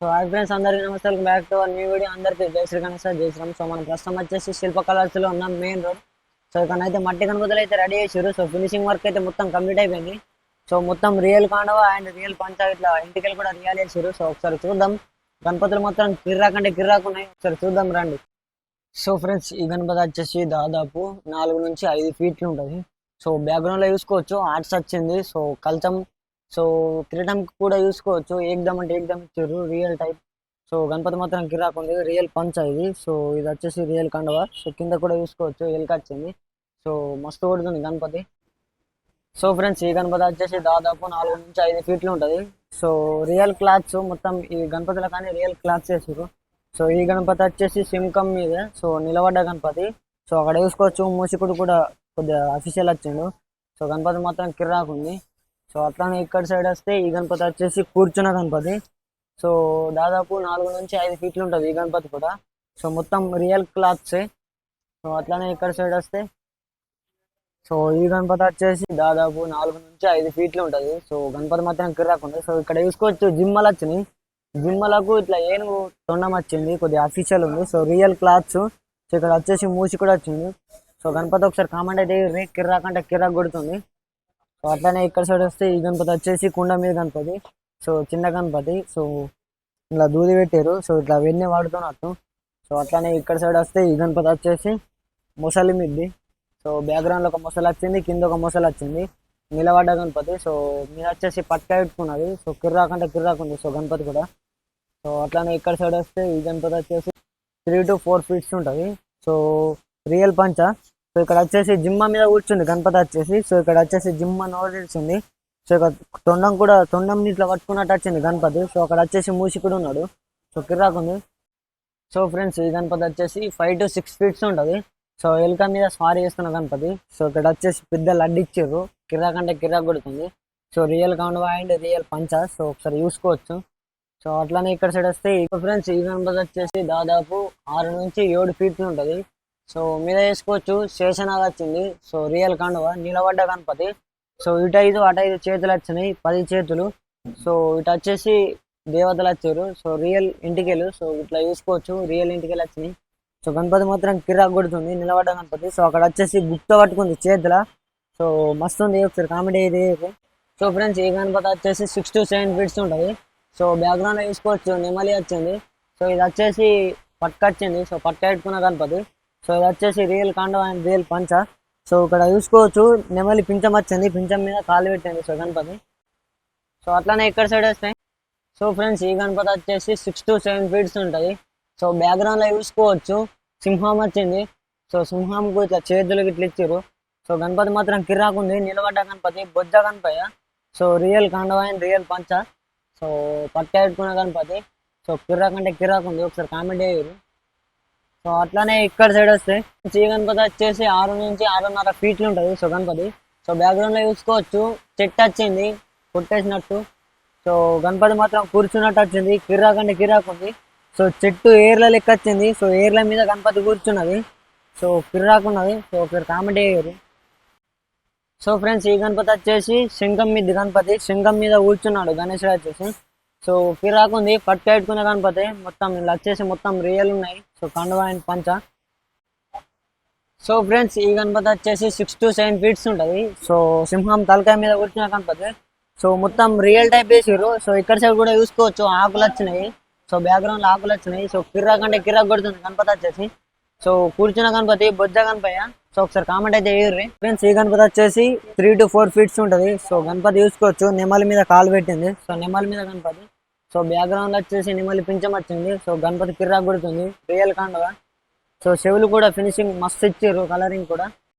So hi friends, అందరికీ నమస్తే. Welcome back to new video. అందరికీ జై శ్రీ గణేష్, జై శ్రీరామ్. సో మనం ప్రస్తుతం వచ్చేసి శిల్ప కలర్స్ లో ఉన్న మెయిన్ రోడ్. సో ఇక్కడ అయితే మట్టి గణపతులు అయితే రెడీ చేసారు. సో ఫినిషింగ్ వర్క్ అయితే మొత్తం కంప్లీట్ అయిపోయింది. సో మొత్తం రియల్ కాండవ అండ్ రియల్ పంచా ఇట్లా ఇంటికి కూడా రియల్ వేసారు. సో ఒకసారి చూద్దాం. గణపతులు మొత్తం కిర్రాకంటే కిర్రాకు ఉన్నాయి. ఒకసారి చూద్దాం రండి. సో ఫ్రెండ్స్, ఈ గణపతి వచ్చేసి దాదాపు 4 నుంచి 5 ఫీట్లు ఉంటుంది. సో బ్యాక్గ్రౌండ్ లో చూసుకోవచ్చు ఆర్ట్స్ వచ్చింది. సో కల్చం, సో కిరీటం కూడా చూసుకోవచ్చు. ఏకదమ్ అంటే ఏకదమ్ ఇచ్చారు, రియల్ టైప్. సో గణపతి మాత్రం కిరాక్ ఉంది, రియల్ పంచ్ ఇది. సో ఇది వచ్చేసి రియల్ కండవ. సో కింద కూడా చూసుకోవచ్చు ఎలుక వచ్చింది. సో మస్తు కొడుతుంది గణపతి. సో ఫ్రెండ్స్, ఈ గణపతి వచ్చేసి దాదాపు 4 నుంచి 5 ఫీట్లు ఉంటుంది. సో రియల్ క్లాత్స్ మొత్తం ఈ గణపతిలో కానీ రియల్ క్లాత్స్ వేసారు. సో ఈ గణపతి వచ్చేసి సింకం మీద సో నిలబడ్డ గణపతి. సో అక్కడ చూసుకోవచ్చు మూసికుడు కూడా కొద్దిగా అఫీషియల్ వచ్చిండు. సో గణపతి మాత్రం కిరాక్ ఉంది. సో అట్లానే ఇక్కడ సైడ్ వస్తే ఈ గణపతి వచ్చేసి కూర్చున్న గణపతి. సో దాదాపు 4 నుంచి 5 ఫీట్లు ఉంటుంది ఈ గణపతి కూడా. సో మొత్తం రియల్ క్లాత్సే. సో అట్లానే ఇక్కడ సైడ్ వస్తే సో ఈ గణపతి వచ్చేసి దాదాపు 4 నుంచి 5 ఫీట్లు ఉంటుంది. సో గణపతి మాత్రం కిరాక్ ఉంది. సో ఇక్కడ చూసుకోవచ్చు జిమ్మలు వచ్చినాయి. జిమ్మలకు ఇట్లా ఏనుగు తొండం వచ్చింది, కొద్దిగా అఫీషియల్ ఉంది. So real clothes. సో ఇక్కడ వచ్చేసి మూసి కూడా వచ్చింది. సో గణపతి ఒకసారి కామెంట్ అయితే కిరాక్ అంటే కిరాక్ కొడుతుంది. సో అట్లానే ఇక్కడ సైడ్ వస్తే ఈ గణపతి వచ్చేసి కుండ మీద గణపతి. సో చిన్న గణపతి. సో ఇలా దూది పెట్టారు. సో ఇట్లా వెన్నె వాడుతున్నట్టు. సో అట్లానే ఇక్కడ సైడ్ వస్తే ఈ గణపతి వచ్చేసి మొసలి మిద్ది. సో బ్యాక్గ్రౌండ్లో ఒక మొసలు వచ్చింది, కింద ఒక మొసలు వచ్చింది, నిలబడ్డ గణపతి. సో మీద వచ్చేసి పట్క పెట్టుకున్నది. సో కిర్రాక్ అంటే కిర్రాక్ ఉంది. సో గణపతి కూడా. సో అట్లానే ఇక్కడ సైడ్ వస్తే ఈ గణపతి వచ్చేసి 3 to 4 ఫీట్స్ ఉంటుంది. సో రియల్ పంచ. సో ఇక్కడ వచ్చేసి జిమ్మ మీద కూర్చుంది గణపతి వచ్చేసి. సో ఇక్కడ వచ్చేసి జిమ్మ నోరు తెలిసింది. సో ఇక్కడ తొండం ఇట్లా పట్టుకున్నట్టు వచ్చింది గణపతి. సో అక్కడ వచ్చేసి మూసికుడు ఉన్నాడు. సో కిరాక్ ఉంది. సో ఫ్రెండ్స్, ఈ గణపతి వచ్చేసి 5 to 6 ఫీట్స్ ఉంటుంది. సో ఎలుక మీద స్వారీ చేస్తున్న గణపతి. సో ఇక్కడ వచ్చేసి పెద్ద లడ్డు ఇచ్చారు. కిరాక్ అంటే కిరాక్ కొడుతుంది. సో రియల్ కాండవా అండ్ రియల్ పంచ. సో ఒకసారి చూసుకోవచ్చు. సో అట్లానే ఇక్కడ సైడ్ వస్తే ఫ్రెండ్స్, ఈ గణపతి వచ్చేసి దాదాపు 6 నుంచి 7 ఫీట్లు ఉంటుంది. సో మీద వేసుకోవచ్చు శేషనాగ్ వచ్చింది. సో రియల్ కాండవ నిలబడ్డ గణపతి. సో ఇటు 5 అటు 5 చేతులు వచ్చినాయి, 10 చేతులు. సో ఇటు వచ్చేసి దేవతలు వచ్చారు. So real ఇంటికెళ్ళు. సో ఇట్లా చూసుకోవచ్చు రియల్ ఇంటికెళ్ళి వచ్చినాయి. సో గణపతి మాత్రం కిరాక్ కొడుతుంది, నిలబడ్డ గణపతి. సో అక్కడ వచ్చేసి గుప్త పట్టుకుంది చేతుల. సో మస్తు ఉంది. ఒకసారి కామెడీ ఇది. సో ఫ్రెండ్స్, ఈ గణపతి వచ్చేసి 6 to 7 ఫీట్స్ ఉంటుంది. సో బ్యాక్గ్రౌండ్లో చూసుకోవచ్చు నెమలి వచ్చింది. సో ఇది వచ్చేసి పట్క వచ్చింది. సో పట్క పెట్టుకున్న గణపతి. సో ఇది వచ్చేసి రియల్ కాండవ అండ్ రియల్ పంచ. సో ఇక్కడ చూసుకోవచ్చు నెమలి పింఛం వచ్చింది, పింఛం మీద కాలు పెట్టింది. సో గణపతి. సో అట్లానే ఇక్కడ సైడ్ వస్తాయి. సో ఫ్రెండ్స్, ఈ గణపతి వచ్చేసి 6 to 7 ఫీట్స్ ఉంటుంది. సో బ్యాక్గ్రౌండ్లో చూసుకోవచ్చు సింహం వచ్చింది. సో సింహంకు ఇట్లా చేతులకు ఇట్లా ఇచ్చారు. సో గణపతి మాత్రం కిరాక్ ఉంది, నిలబడ్డ గణపతి, బొజ్జ గణపయ్య. సో రియల్ కాండవ అండ్ రియల్ పంచ. సో పట్ట పెట్టుకున్న గణపతి. సో కిరాక్ అంటే కిరాక్ ఉంది. ఒకసారి కామెంట్ చేయరు. సో అట్లానే ఇక్కడ సైడ్ వస్తే ఈ గణపతి వచ్చేసి 6 నుంచి 6.5 ఫీట్లు ఉంటుంది. సో గణపతి. సో బ్యాక్గ్రౌండ్లో చూసుకోవచ్చు చెట్టు వచ్చింది కొట్టేసినట్టు. సో గణపతి మాత్రం కూర్చున్నట్టు వచ్చింది, కిరాక్ అంటే కిరాక్ ఉంది. సో చెట్టు ఏర్ల లెక్క వచ్చింది. సో ఏర్ల మీద గణపతి కూర్చున్నది. సో కిరాక్ ఉన్నది. సో ఒకసారి కామెంట్ చేయరు. సో ఫ్రెండ్స్, ఈ గణపతి వచ్చేసి శంఖం మీద గణపతి. శంఖం మీద కూర్చున్నాడు గణేశుడు వచ్చేసి. సో కిరాక్ ఉంది, పట్టు పెట్టుకున్న గణపతి. మొత్తం ఇలా వచ్చేసి మొత్తం రియల్ ఉన్నాయి. సో కండువా అండ్ పంచ. సో ఫ్రెండ్స్, ఈ గణపతి వచ్చేసి 6 to 7 ఫీట్స్ ఉంటుంది. సో సింహం తలకాయ మీద కూర్చున్న గణపతి. సో మొత్తం రియల్ టైప్ వేసారు. సో ఇక్కడ సైడ్ కూడా చూసుకోవచ్చు ఆకులు వచ్చినాయి. సో బ్యాక్గ్రౌండ్ ఆకులు వచ్చినాయి. సో కిరాక్ అంటే కిరాక్ కొడుతుంది గణపతి వచ్చేసి. సో కూర్చున్న గణపతి, బొజ్జ గణపయ్య. సో ఒకసారి కామెంట్ అయితే వేయర్రి. ఫ్రెండ్స్, ఈ గణపతి వచ్చేసి 3 to 4 ఫీట్స్ ఉంటుంది. సో గణపతి చూసుకోవచ్చు నెమలి మీద కాలు పెట్టింది. సో నెమలి మీద గణపతి. సో బ్యాక్గ్రౌండ్ వచ్చేసి నెమలి పింఛం వచ్చింది. సో గణపతి కిరాక్ కొడుతుంది, రియల్ కాండవ. సో చెవులు కూడా ఫినిషింగ్ మస్తు ఇచ్చారు, కలరింగ్ కూడా.